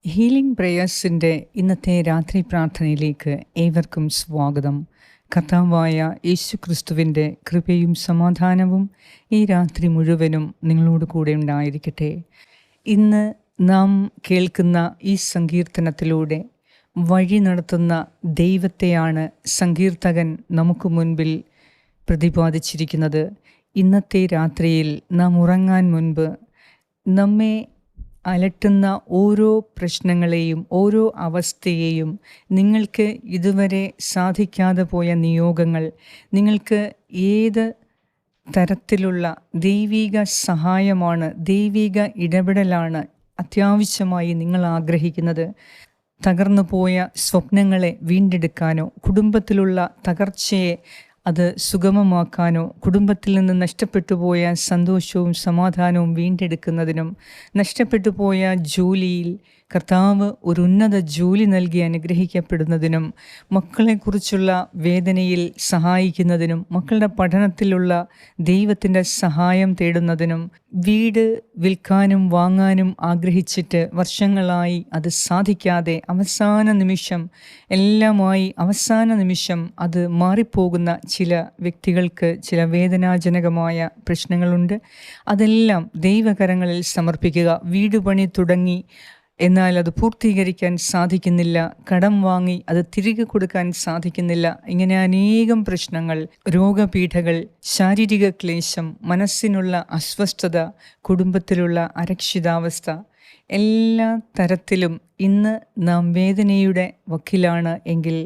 Healing പ്രേയേഴ്സിൻ്റെ ഇന്നത്തെ രാത്രി പ്രാർത്ഥനയിലേക്ക് ഏവർക്കും സ്വാഗതം. കർത്താവായ യേശു ക്രിസ്തുവിൻ്റെ കൃപയും സമാധാനവും ഈ രാത്രി മുഴുവനും നിങ്ങളോട് കൂടെ ഉണ്ടായിരിക്കട്ടെ. ഇന്ന് നാം കേൾക്കുന്ന ഈ സങ്കീർത്തനത്തിലൂടെ വഴി നടത്തുന്ന ദൈവത്തെയാണ് സങ്കീർത്തകൻ നമുക്ക് മുൻപിൽ പ്രതിപാദിച്ചിരിക്കുന്നത്. ഇന്നത്തെ രാത്രിയിൽ നാം ഉറങ്ങാൻ മുൻപ് നമ്മെ അലട്ടുന്ന ഓരോ പ്രശ്നങ്ങളെയും ഓരോ അവസ്ഥയെയും, നിങ്ങൾക്ക് ഇതുവരെ സാധിക്കാതെ പോയ നിയോഗങ്ങൾ, നിങ്ങൾക്ക് ഏത് തരത്തിലുള്ള ദൈവിക സഹായമാണ്, ദൈവിക ഇടപെടലാണ് അത്യാവശ്യമായി നിങ്ങൾ ആഗ്രഹിക്കുന്നത്, തകർന്നു പോയ സ്വപ്നങ്ങളെ വീണ്ടെടുക്കാനോ, കുടുംബത്തിലുള്ള തകർച്ചയെ അത് സുഗമമാക്കാനോ, കുടുംബത്തിൽ നിന്ന് നഷ്ടപ്പെട്ടു പോയ സന്തോഷവും സമാധാനവും വീണ്ടെടുക്കുന്നതിനും, നഷ്ടപ്പെട്ടു പോയ ജോലിയിൽ കർത്താവ് ഒരു ഉന്നത ജോലി നൽകി അനുഗ്രഹിക്കപ്പെടുന്നതിനും, മക്കളെക്കുറിച്ചുള്ള വേദനയിൽ സഹായിക്കുന്നതിനും, മക്കളുടെ പഠനത്തിലുള്ള ദൈവത്തിൻ്റെ സഹായം തേടുന്നതിനും, വീട് വിൽക്കാനും വാങ്ങാനും ആഗ്രഹിച്ചിട്ട് വർഷങ്ങളായി അത് സാധിക്കാതെ അവസാന നിമിഷം അത് മാറിപ്പോകുന്ന ചില വ്യക്തികൾക്ക് ചില വേദനാജനകമായ പ്രശ്നങ്ങളുണ്ട്. അതെല്ലാം ദൈവകരങ്ങളിൽ സമർപ്പിക്കുക. വീട് പണി തുടങ്ങി, എന്നാൽ അത് പൂർത്തീകരിക്കാൻ സാധിക്കുന്നില്ല, കടം വാങ്ങി അത് തിരികെ കൊടുക്കാൻ സാധിക്കുന്നില്ല, ഇങ്ങനെ അനേകം പ്രശ്നങ്ങൾ, രോഗപീഠകൾ, ശാരീരിക ക്ലേശം, മനസ്സിനുള്ള അസ്വസ്ഥത, കുടുംബത്തിലുള്ള അരക്ഷിതാവസ്ഥ, എല്ലാ തരത്തിലും ഇന്ന് നാം വേദനയുടെ വക്കിലാണ് എങ്കിൽ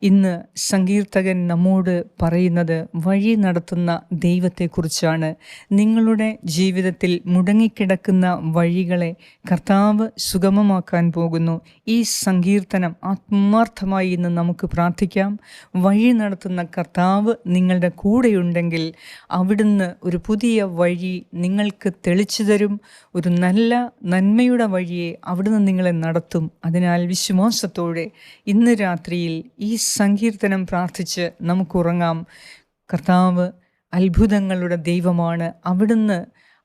ഇന്ന് സങ്കീർത്തകൻ നമ്മോട് പറയുന്നത് വഴി നടത്തുന്ന ദൈവത്തെക്കുറിച്ചാണ്. നിങ്ങളുടെ ജീവിതത്തിൽ മുടങ്ങിക്കിടക്കുന്ന വഴികളെ കർത്താവ് സുഗമമാക്കാൻ പോകുന്നു. ഈ സങ്കീർത്തനം ആത്മാർത്ഥമായി ഇന്ന് നമുക്ക് പ്രാർത്ഥിക്കാം. വഴി നടത്തുന്ന കർത്താവ് നിങ്ങളുടെ കൂടെയുണ്ടെങ്കിൽ അവിടുന്ന് ഒരു പുതിയ വഴി നിങ്ങൾക്ക് തെളിച്ചു തരും. ഒരു നന്മയുടെ വഴിയെ അവിടുന്ന് നിങ്ങളെ നടത്തും. അതിനാൽ വിശ്വാസത്തോടെ ഇന്ന് രാത്രിയിൽ ഈ സങ്കീർത്തനം പ്രാർത്ഥിച്ച് നമുക്കുറങ്ങാം. കർത്താവ് അത്ഭുതങ്ങളുടെ ദൈവമാണ്. അവിടുന്ന്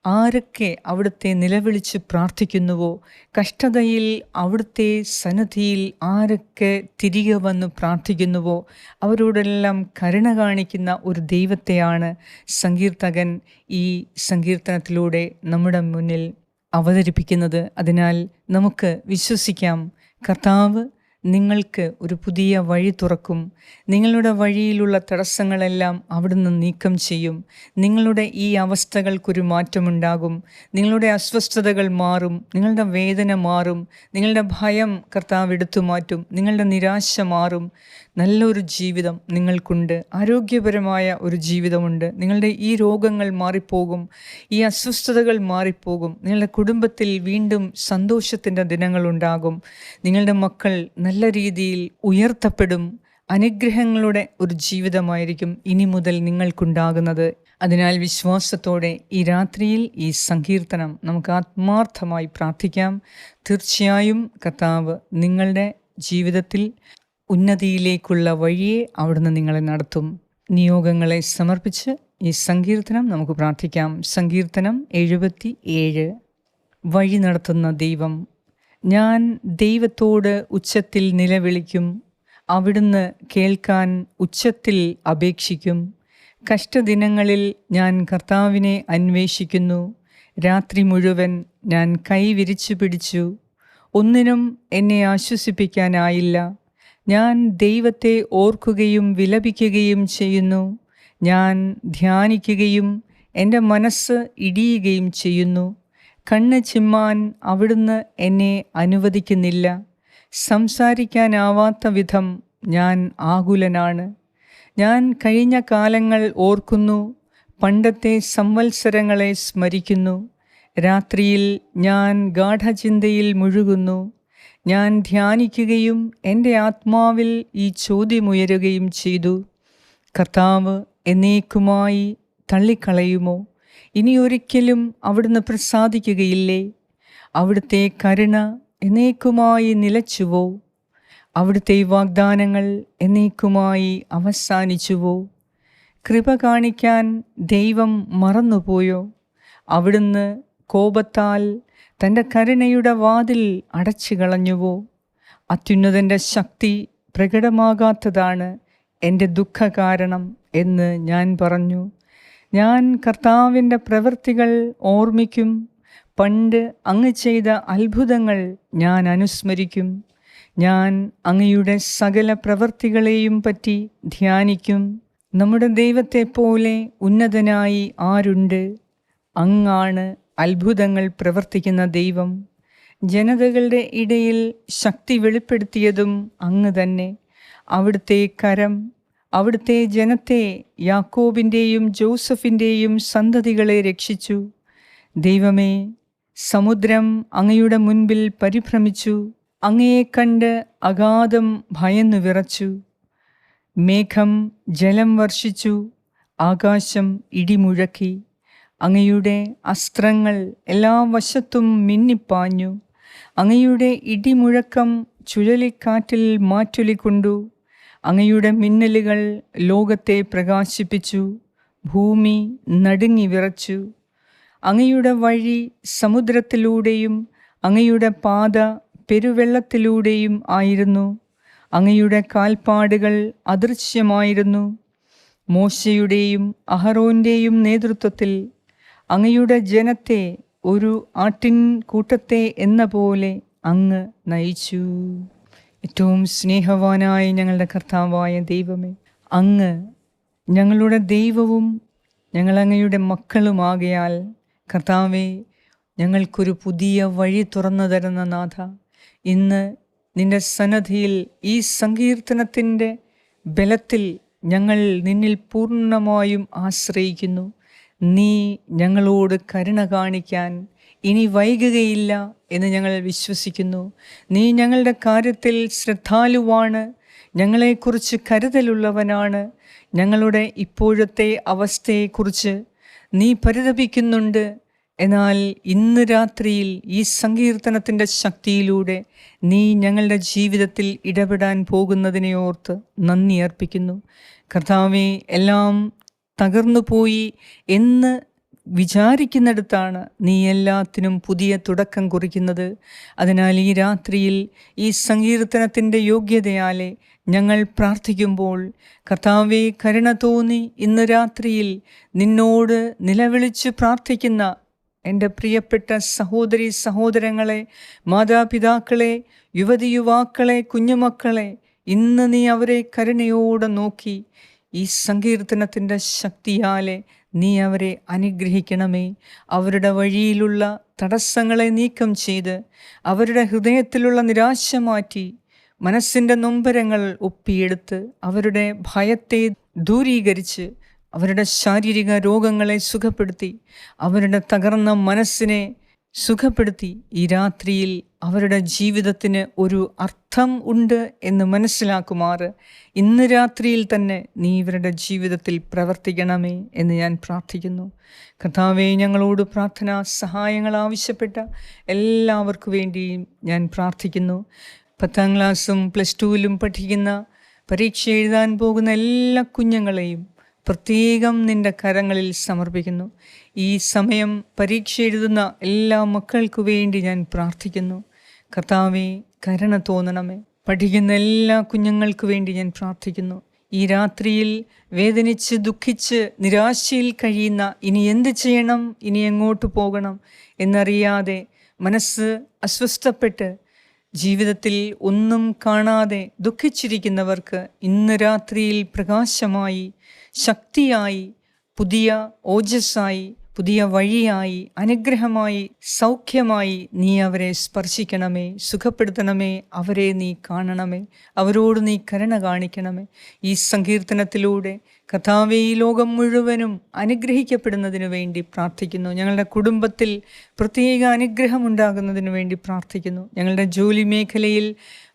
ആരൊക്കെ അവിടുത്തെ നിലവിളിച്ച് പ്രാർത്ഥിക്കുന്നുവോ, കഷ്ടതയിൽ അവിടുത്തെ സന്നിധിയിൽ ആരൊക്കെ തിരികെ വന്ന് പ്രാർത്ഥിക്കുന്നുവോ അവരോടെല്ലാം കരുണ കാണിക്കുന്ന ഒരു ദൈവത്തെയാണ് സങ്കീർത്തകൻ ഈ സങ്കീർത്തനത്തിലൂടെ നമ്മുടെ മുന്നിൽ അവതരിപ്പിക്കുന്നത്. അതിനാൽ നമുക്ക് വിശ്വസിക്കാം, കർത്താവ് നിങ്ങൾക്ക് ഒരു പുതിയ വഴി തുറക്കും. നിങ്ങളുടെ വഴിയിലുള്ള തടസ്സങ്ങളെല്ലാം അവിടുന്ന് നീക്കം ചെയ്യും. നിങ്ങളുടെ ഈ അവസ്ഥകൾക്കൊരു മാറ്റമുണ്ടാകും. നിങ്ങളുടെ അസ്വസ്ഥതകൾ മാറും, നിങ്ങളുടെ വേദന മാറും, നിങ്ങളുടെ ഭയം കർത്താവ് എടുത്തു മാറ്റും, നിങ്ങളുടെ നിരാശ മാറും. നല്ലൊരു ജീവിതം നിങ്ങൾക്കുണ്ട്, ആരോഗ്യപരമായ ഒരു ജീവിതമുണ്ട്. നിങ്ങളുടെ ഈ രോഗങ്ങൾ മാറിപ്പോകും, ഈ അസ്വസ്ഥതകൾ മാറിപ്പോകും. നിങ്ങളുടെ കുടുംബത്തിൽ വീണ്ടും സന്തോഷത്തിൻ്റെ ദിനങ്ങളുണ്ടാകും. നിങ്ങളുടെ മക്കൾ നല്ല രീതിയിൽ ഉയർത്തപ്പെടും. അനുഗ്രഹങ്ങളുടെ ഒരു ജീവിതമായിരിക്കും ഇനി മുതൽ നിങ്ങൾക്കുണ്ടാകുന്നത്. അതിനാൽ വിശ്വാസത്തോടെ ഈ രാത്രിയിൽ ഈ സങ്കീർത്തനം നമുക്ക് ആത്മാർത്ഥമായി പ്രാർത്ഥിക്കാം. തീർച്ചയായും കർത്താവ് നിങ്ങളുടെ ജീവിതത്തിൽ ഉന്നതിയിലേക്കുള്ള വഴിയെ അവിടുന്ന് നിങ്ങളെ നടത്തും. നിയോഗങ്ങളെ സമർപ്പിച്ച് ഈ സങ്കീർത്തനം നമുക്ക് പ്രാർത്ഥിക്കാം. സങ്കീർത്തനം 77. വഴി നടത്തുന്ന ദൈവം. ഞാൻ ദൈവത്തോട് ഉച്ചത്തിൽ നിലവിളിക്കും, അവിടുന്ന് കേൾക്കാൻ ഉച്ചത്തിൽ അപേക്ഷിക്കും. കഷ്ടദിനങ്ങളിൽ ഞാൻ കർത്താവിനെ അന്വേഷിക്കുന്നു. രാത്രി മുഴുവൻ ഞാൻ കൈ വിരിച്ചു പിടിച്ചു, ഒന്നിനും എന്നെ ആശ്വസിപ്പിക്കാനായില്ല. ഞാൻ ദൈവത്തെ ഓർക്കുകയും വിലപിക്കുകയും ചെയ്യുന്നു. ഞാൻ ധ്യാനിക്കുകയും എൻ്റെ മനസ്സ് ഇടിയുകയും ചെയ്യുന്നു. കണ്ണ് ചിമ്മാൻ അവിടുന്ന് എന്നെ അനുവദിക്കുന്നില്ല. സംസാരിക്കാനാവാത്ത വിധം ഞാൻ ആകുലനാണ്. ഞാൻ കഴിഞ്ഞ കാലങ്ങൾ ഓർക്കുന്നു, പണ്ടത്തെ സംവത്സരങ്ങളെ സ്മരിക്കുന്നു. രാത്രിയിൽ ഞാൻ ഗാഢചിന്തയിൽ മുഴുകുന്നു. ഞാൻ ധ്യാനിക്കുകയും എൻ്റെ ആത്മാവിൽ ഈ ചോദ്യമുയരുകയും ചെയ്തു: കർത്താവ് എന്നേക്കുമായി തള്ളിക്കളയുമോ? ഇനിയൊരിക്കലും അവിടുന്ന് പ്രസാദിക്കുകയില്ലേ? അവിടുത്തെ കരുണ എന്നേക്കുമായി നിലച്ചുവോ? അവിടുത്തെ വാഗ്ദാനങ്ങൾ എന്നേക്കുമായി അവസാനിച്ചുവോ? കൃപ കാണിക്കാൻ ദൈവം മറന്നുപോയോ? അവിടുന്ന് കോപത്താൽ തൻ്റെ കരുണയുടെ വാതിൽ അടച്ചു കളഞ്ഞുവോ? അത്യുന്നതൻ്റെ ശക്തി പ്രകടമാകാത്തതാണ് എൻ്റെ ദുഃഖകാരണം എന്ന് ഞാൻ പറഞ്ഞു. ഞാൻ കർത്താവിൻ്റെ പ്രവൃത്തികൾ ഓർമ്മിക്കും. പണ്ട് അങ്ങ് ചെയ്ത അത്ഭുതങ്ങൾ ഞാൻ അനുസ്മരിക്കും. ഞാൻ അങ്ങയുടെ സകല പ്രവൃത്തികളെയും പറ്റി ധ്യാനിക്കും. നമ്മുടെ ദൈവത്തെപ്പോലെ ഉന്നതനായി ആരുണ്ട്? അങ്ങാണ് അത്ഭുതങ്ങൾ പ്രവർത്തിക്കുന്ന ദൈവം. ജനതകളുടെ ഇടയിൽ ശക്തി വെളിപ്പെടുത്തിയതും അങ്ങ് തന്നെ. അവിടുത്തെ കരം അവിടുത്തെ ജനത്തെ, യാക്കോബിൻ്റെയും ജോസഫിൻ്റെയും സന്തതികളെ രക്ഷിച്ചു. ദൈവമേ, സമുദ്രം അങ്ങയുടെ മുൻപിൽ പരിഭ്രമിച്ചു. അങ്ങയെ കണ്ട് അഗാധം ഭയന്നു വിറച്ചു. മേഘം ജലം വർഷിച്ചു, ആകാശം ഇടിമുഴക്കി. അങ്ങയുടെ അസ്ത്രങ്ങൾ എല്ലാ വശത്തും മിന്നിപ്പാഞ്ഞു. അങ്ങയുടെ ഇടിമുഴക്കം ചുഴലിക്കാറ്റിൽ മാറ്റൊലിക്കൊണ്ടു. അങ്ങയുടെ മിന്നലുകൾ ലോകത്തെ പ്രകാശിപ്പിച്ചു. ഭൂമി നടുങ്ങി വിറച്ചു. അങ്ങയുടെ വഴി സമുദ്രത്തിലൂടെയും അങ്ങയുടെ പാത പെരുവെള്ളത്തിലൂടെയും ആയിരുന്നു. അങ്ങയുടെ കാൽപ്പാടുകൾ അദൃശ്യമായിരുന്നു. മോശയുടെയും അഹറോൻ്റെയും നേതൃത്വത്തിൽ അങ്ങയുടെ ജനത്തെ ഒരു ആട്ടിൻകൂട്ടത്തെ എന്ന പോലെ അങ്ങ് നയിച്ചു. ഏറ്റവും സ്നേഹവാനായ ഞങ്ങളുടെ കർത്താവായ ദൈവമേ, അങ്ങ് ഞങ്ങളുടെ ദൈവവും ഞങ്ങൾ അങ്ങയുടെ മക്കളുമാകയാൽ കർത്താവേ, ഞങ്ങൾക്കൊരു പുതിയ വഴി തുറന്നു തരുന്ന നാഥ, ഇന്ന് നിൻ്റെ സന്നദ്ധിയിൽ ഈ സങ്കീർത്തനത്തിൻ്റെ ബലത്തിൽ ഞങ്ങൾ നിന്നിൽ പൂർണ്ണമായും ആശ്രയിക്കുന്നു. നീ ഞങ്ങളോട് കരുണ കാണിക്കാൻ ഇനി വൈകുകയില്ല എന്ന് ഞങ്ങൾ വിശ്വസിക്കുന്നു. നീ ഞങ്ങളുടെ കാര്യത്തിൽ ശ്രദ്ധാലുവാണ്, ഞങ്ങളെക്കുറിച്ച് കരുതലുള്ളവനാണ്. ഞങ്ങളുടെ ഇപ്പോഴത്തെ അവസ്ഥയെക്കുറിച്ച് നീ പരിതപിക്കുന്നുണ്ട്. എന്നാൽ ഇന്ന് രാത്രിയിൽ ഈ സങ്കീർത്തനത്തിൻ്റെ ശക്തിയിലൂടെ നീ ഞങ്ങളുടെ ജീവിതത്തിൽ ഇടപെടാൻ പോകുന്നതിനെ ഓർത്ത് നന്ദി അർപ്പിക്കുന്നു. കർത്താവേ, എല്ലാം തകർന്നു പോയി എന്ന് വിചാരിക്കുന്നിടത്താണ് നീ എല്ലാത്തിനും പുതിയ തുടക്കം കുറിക്കുന്നത്. അതിനാൽ ഈ രാത്രിയിൽ ഈ സങ്കീർത്തനത്തിൻ്റെ യോഗ്യതയാലെ ഞങ്ങൾ പ്രാർത്ഥിക്കുമ്പോൾ കർത്താവേ, കരുണ തോന്നി ഇന്ന് രാത്രിയിൽ നിന്നോട് നിലവിളിച്ച് പ്രാർത്ഥിക്കുന്ന എൻ്റെ പ്രിയപ്പെട്ട സഹോദരി സഹോദരങ്ങളെ, മാതാപിതാക്കളെ, യുവതി യുവാക്കളെ, കുഞ്ഞുമക്കളെ, ഇന്ന് നീ അവരെ കരുണയോടെ നോക്കി ഈ സങ്കീർത്തനത്തിൻ്റെ ശക്തിയാലെ നീ അവരെ അനുഗ്രഹിക്കണമേ. അവരുടെ വഴിയിലുള്ള തടസ്സങ്ങളെ നീക്കം ചെയ്ത് അവരുടെ ഹൃദയത്തിലുള്ള നിരാശ മാറ്റി മനസ്സിൻ്റെ നൊമ്പരങ്ങൾ ഒപ്പിയെടുത്ത് അവരുടെ ഭയത്തെ ദൂരീകരിച്ച് അവരുടെ ശാരീരിക രോഗങ്ങളെ സുഖപ്പെടുത്തി അവരുടെ തകർന്ന മനസ്സിനെ സുഖപ്പെടുത്തി ഈ രാത്രിയിൽ അവരുടെ ജീവിതത്തിന് ഒരു അർത്ഥം ഉണ്ട് എന്ന് മനസ്സിലാക്കുമാറ് ഇന്ന് രാത്രിയിൽ തന്നെ നീ ഇവരുടെ ജീവിതത്തിൽ പ്രവർത്തിക്കണമേ എന്ന് ഞാൻ പ്രാർത്ഥിക്കുന്നു. കർത്താവേ, ഞങ്ങളോട് പ്രാർത്ഥനാ സഹായങ്ങൾ ആവശ്യപ്പെട്ട എല്ലാവർക്കു വേണ്ടിയും ഞാൻ പ്രാർത്ഥിക്കുന്നു. 10ാം ക്ലാസ്സും +2 പഠിക്കുന്ന, പരീക്ഷ എഴുതാൻ പോകുന്ന എല്ലാ കുഞ്ഞുങ്ങളെയും പ്രത്യേകം നിൻ്റെ കരങ്ങളിൽ സമർപ്പിക്കുന്നു. ഈ സമയം പരീക്ഷ എഴുതുന്ന എല്ലാ മക്കൾക്കു വേണ്ടി ഞാൻ പ്രാർത്ഥിക്കുന്നു. കർത്താവേ, കരുണ തോന്നണമേ. പഠിക്കുന്ന എല്ലാ കുഞ്ഞുങ്ങൾക്ക് വേണ്ടി ഞാൻ പ്രാർത്ഥിക്കുന്നു. ഈ രാത്രിയിൽ വേദനിച്ച് ദുഃഖിച്ച് നിരാശയിൽ കഴിയുന്ന, ഇനി എന്ത് ചെയ്യണം, ഇനി എങ്ങോട്ട് പോകണം എന്നറിയാതെ മനസ്സ് അസ്വസ്ഥപ്പെട്ട് ജീവിതത്തിൽ ഒന്നും കാണാതെ ദുഃഖിച്ചിരിക്കുന്നവർക്ക് ഇന്ന് രാത്രിയിൽ പ്രകാശമായി, ശക്തിയായി, പുതിയ ഓജസ്സായി, പുതിയ വഴിയായി, അനുഗ്രഹമായി, സൗഖ്യമായി നീ അവരെ സ്പർശിക്കണമേ, സുഖപ്പെടുത്തണമേ. അവരെ നീ കാണണമേ, അവരോട് നീ കരുണ കാണിക്കണമേ. ഈ സങ്കീർത്തനത്തിലൂടെ കർത്താവേ, ഈ ലോകം മുഴുവനും അനുഗ്രഹിക്കപ്പെടുന്നതിനു വേണ്ടി പ്രാർത്ഥിക്കുന്നു. ഞങ്ങളുടെ കുടുംബത്തിൽ പ്രത്യേക അനുഗ്രഹം ഉണ്ടാകുന്നതിനു വേണ്ടി പ്രാർത്ഥിക്കുന്നു. ഞങ്ങളുടെ ജോലി മേഖലയിൽ,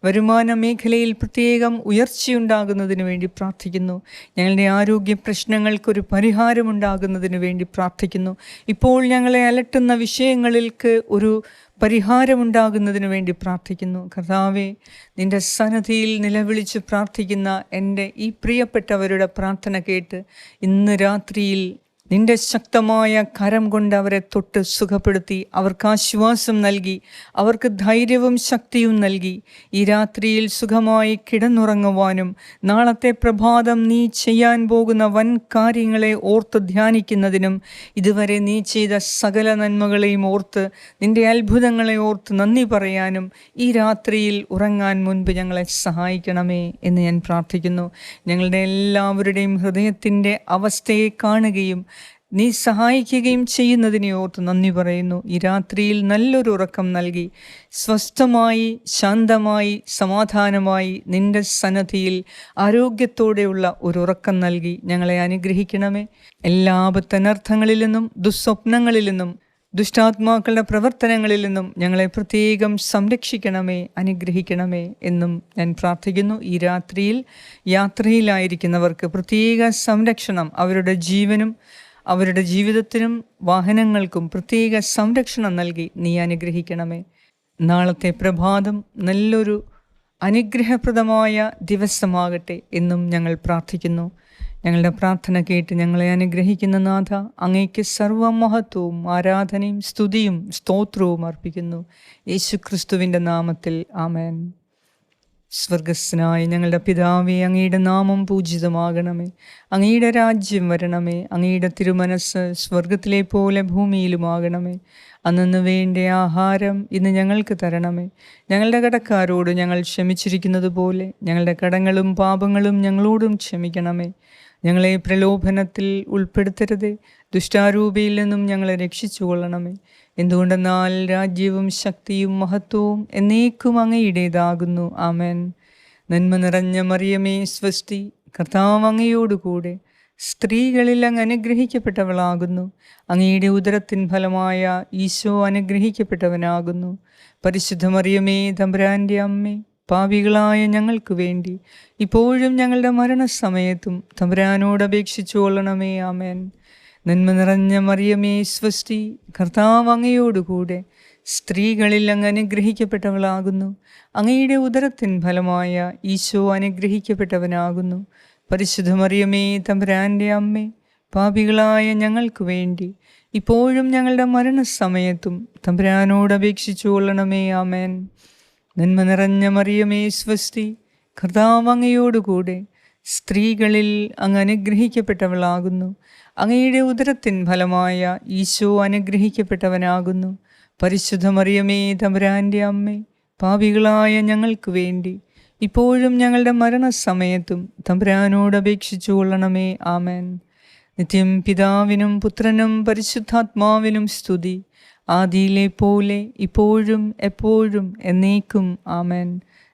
വരുമാന മേഖലയിൽ പ്രത്യേകം ഉയർച്ചയുണ്ടാകുന്നതിന് വേണ്ടി പ്രാർത്ഥിക്കുന്നു. ഞങ്ങളുടെ ആരോഗ്യ പ്രശ്നങ്ങൾക്കൊരു പരിഹാരമുണ്ടാകുന്നതിന് വേണ്ടി പ്രാർത്ഥിക്കുന്നു. ഇപ്പോൾ ഞങ്ങളെ അലട്ടുന്ന വിഷയങ്ങൾക്ക് ഒരു പരിഹാരമുണ്ടാകുന്നതിന് വേണ്ടി പ്രാർത്ഥിക്കുന്നു. കർത്താവേ, നിൻ്റെ സന്നിധിയിൽ നിലവിളിച്ച് പ്രാർത്ഥിക്കുന്ന എൻ്റെ ഈ പ്രിയപ്പെട്ടവരുടെ പ്രാർത്ഥന കേട്ട് ഇന്ന് രാത്രിയിൽ നിന്റെ ശക്തമായ കരം കൊണ്ട് അവരെ തൊട്ട് സുഖപ്പെടുത്തി അവർക്ക് ആശ്വാസം നൽകി, അവർക്ക് ധൈര്യവും ശക്തിയും നൽകി. ഈ രാത്രിയിൽ സുഖമായി കിടന്നുറങ്ങുവാനും നാളത്തെ പ്രഭാതം നീ ചെയ്യാൻ പോകുന്ന വൻ കാര്യങ്ങളെ ഓർത്ത് ധ്യാനിക്കുന്നതിനും ഇതുവരെ നീ ചെയ്ത സകല നന്മകളെയും ഓർത്ത് നിന്റെ അത്ഭുതങ്ങളെ ഓർത്ത് നന്ദി പറയാനും ഈ രാത്രിയിൽ ഉറങ്ങാൻ മുൻപ് ഞങ്ങളെ സഹായിക്കണമേ എന്ന് ഞാൻ പ്രാർത്ഥിക്കുന്നു. ഞങ്ങളുടെ എല്ലാവരുടെയും ഹൃദയത്തിൻ്റെ അവസ്ഥയെ കാണുകയും നീ സഹായിക്കുകയും ചെയ്യുന്നതിനെ ഓർത്ത് നന്ദി പറയുന്നു. ഈ രാത്രിയിൽ നല്ലൊരു ഉറക്കം നൽകി സ്വസ്ഥമായി, ശാന്തമായി, സമാധാനമായി നിന്റെ സന്നദ്ധിയിൽ ആരോഗ്യത്തോടെയുള്ള ഒരു ഉറക്കം നൽകി ഞങ്ങളെ അനുഗ്രഹിക്കണമേ. എല്ലാ ആപത്തനർത്ഥങ്ങളിൽ നിന്നും ദുസ്വപ്നങ്ങളിൽ നിന്നും ദുഷ്ടാത്മാക്കളുടെ പ്രവർത്തനങ്ങളിൽ നിന്നും ഞങ്ങളെ പ്രത്യേകം സംരക്ഷിക്കണമേ, അനുഗ്രഹിക്കണമേ എന്നും ഞാൻ പ്രാർത്ഥിക്കുന്നു. ഈ രാത്രിയിൽ യാത്രയിലായിരിക്കുന്നവർക്ക് പ്രത്യേക സംരക്ഷണം, അവരുടെ ജീവനും അവരുടെ ജീവിതത്തിനും വാഹനങ്ങൾക്കും പ്രത്യേക സംരക്ഷണം നൽകി നീ അനുഗ്രഹിക്കണമേ. നാളത്തെ പ്രഭാതം നല്ലൊരു അനുഗ്രഹപ്രദമായ ദിവസമാകട്ടെ എന്നും ഞങ്ങൾ പ്രാർത്ഥിക്കുന്നു. ഞങ്ങളുടെ പ്രാർത്ഥന കേട്ട് ഞങ്ങളെ അനുഗ്രഹിക്കുന്ന നാഥ, അങ്ങേക്ക് സർവമഹത്വവും ആരാധനയും സ്തുതിയും സ്തോത്രവും അർപ്പിക്കുന്നു. യേശുക്രിസ്തുവിൻ്റെ നാമത്തിൽ ആമേൻ. സ്വർഗസ്നായ ഞങ്ങളുടെ പിതാവേ, അങ്ങയുടെ നാമം പൂജിതമാകണമേ. അങ്ങയുടെ രാജ്യം വരണമേ. അങ്ങയുടെ തിരുമനസ് സ്വർഗത്തിലെ പോലെ ഭൂമിയിലുമാകണമേ. അന്നു വേണ്ട ആഹാരം ഇന്ന് ഞങ്ങൾക്ക് തരണമേ. ഞങ്ങളുടെ കടക്കാരോട് ഞങ്ങൾ ക്ഷമിച്ചിരിക്കുന്നത് പോലെ ഞങ്ങളുടെ കടങ്ങളും പാപങ്ങളും ഞങ്ങളോടും ക്ഷമിക്കണമേ. ഞങ്ങളെ പ്രലോഭനത്തിൽ ഉൾപ്പെടുത്തരുതേ, ദുഷ്ടാരൂപിയിൽ നിന്നും ഞങ്ങളെ രക്ഷിച്ചുകൊള്ളണമേ. എന്തുകൊണ്ടെന്നാൽ രാജ്യവും ശക്തിയും മഹത്വവും എന്നേക്കും അങ്ങയുടേതാകുന്നു. ആമേൻ. നന്മ നിറഞ്ഞ മറിയമേ സ്വസ്തി, കർത്താവ് അങ്ങയോടുകൂടെ സ്ത്രീകളിൽ അങ്ങ് അനുഗ്രഹിക്കപ്പെട്ടവളാകുന്നു. അങ്ങയുടെ ഉദരത്തിൻ ഫലമായ ഈശോ അനുഗ്രഹിക്കപ്പെട്ടവനാകുന്നു. പരിശുദ്ധ മറിയമേ തമ്പുരാൻ്റെ അമ്മേ, പാപികളായ ഞങ്ങൾക്ക് വേണ്ടി ഇപ്പോഴും ഞങ്ങളുടെ മരണസമയത്തും തമ്പുരാനോട് അപേക്ഷിച്ചു കൊള്ളണമേ. ആമേൻ. നന്മ നിറഞ്ഞ മറിയമേ സ്വസ്തി, കർത്താവ് അങ്ങയോടുകൂടെ സ്ത്രീകളിൽ അങ്ങ് അനുഗ്രഹിക്കപ്പെട്ടവളാകുന്നു. അങ്ങയുടെ ഉദരത്തിൻ ഫലമായ ഈശോ അനുഗ്രഹിക്കപ്പെട്ടവനാകുന്നു. പരിശുദ്ധ മറിയമേ തമ്പുരാൻ്റെ അമ്മേ, പാപികളായ ഞങ്ങൾക്ക് വേണ്ടി ഇപ്പോഴും ഞങ്ങളുടെ മരണസമയത്തും തമ്പുരാനോട് അപേക്ഷിച്ചു കൊള്ളണമേ. ആമേൻ. നന്മ നിറഞ്ഞ മറിയമേ സ്വസ്തി, കർത്താവ് അങ്ങയോടുകൂടെ സ്ത്രീകളിൽ അങ്ങ് അനുഗ്രഹിക്കപ്പെട്ടവളാകുന്നു. അങ്ങയുടെ ഉദരത്തിൻ ഫലമായ ഈശോ അനുഗ്രഹിക്കപ്പെട്ടവനാകുന്നു. പരിശുദ്ധ മറിയമേ തമ്പുരാൻ്റെ അമ്മേ, പാപികളായ ഞങ്ങൾക്ക് വേണ്ടി ഇപ്പോഴും ഞങ്ങളുടെ മരണസമയത്തും തമ്പുരാനോട് അപേക്ഷിച്ചു കൊള്ളണമേ. ആമേൻ. നിത്യം പിതാവിനും പുത്രനും പരിശുദ്ധാത്മാവിനും സ്തുതി, ആദിയിലെ പോലെ ഇപ്പോഴും എപ്പോഴും എന്നേക്കും. ആമേൻ.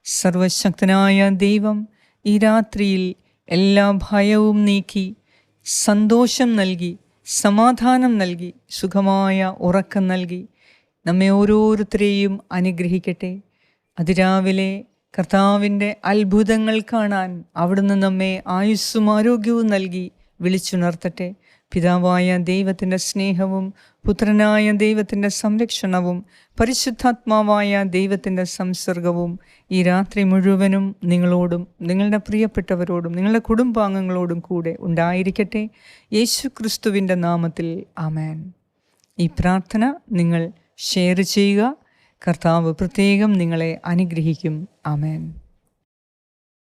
സർവശക്തനായ ദൈവം ഈ രാത്രിയിൽ എല്ലാ ഭയവും നീക്കി സന്തോഷം നൽകി, സമാധാനം നൽകി, സുഖമായ ഉറക്കം നൽകി നമ്മെ ഓരോരുത്തരെയും അനുഗ്രഹിക്കട്ടെ. അതിരാവിലെ കർത്താവിൻ്റെ അത്ഭുതങ്ങൾ കാണാൻ അവിടുന്ന് നമ്മെ ആയുസ്സും ആരോഗ്യവും നൽകി വിളിച്ചുണർത്തട്ടെ. പിതാവായ ദൈവത്തിൻ്റെ സ്നേഹവും പുത്രനായ ദൈവത്തിൻ്റെ സംരക്ഷണവും പരിശുദ്ധാത്മാവായ ദൈവത്തിൻ്റെ സംസർഗവും ഈ രാത്രി മുഴുവനും നിങ്ങളോടും നിങ്ങളുടെ പ്രിയപ്പെട്ടവരോടും നിങ്ങളുടെ കുടുംബാംഗങ്ങളോടും കൂടെ ഉണ്ടായിരിക്കട്ടെ. യേശുക്രിസ്തുവിൻ്റെ നാമത്തിൽ ആമേൻ. ഈ പ്രാർത്ഥന നിങ്ങൾ ഷെയർ ചെയ്യുക. കർത്താവ് പ്രത്യേകം നിങ്ങളെ അനുഗ്രഹിക്കും. ആമേൻ.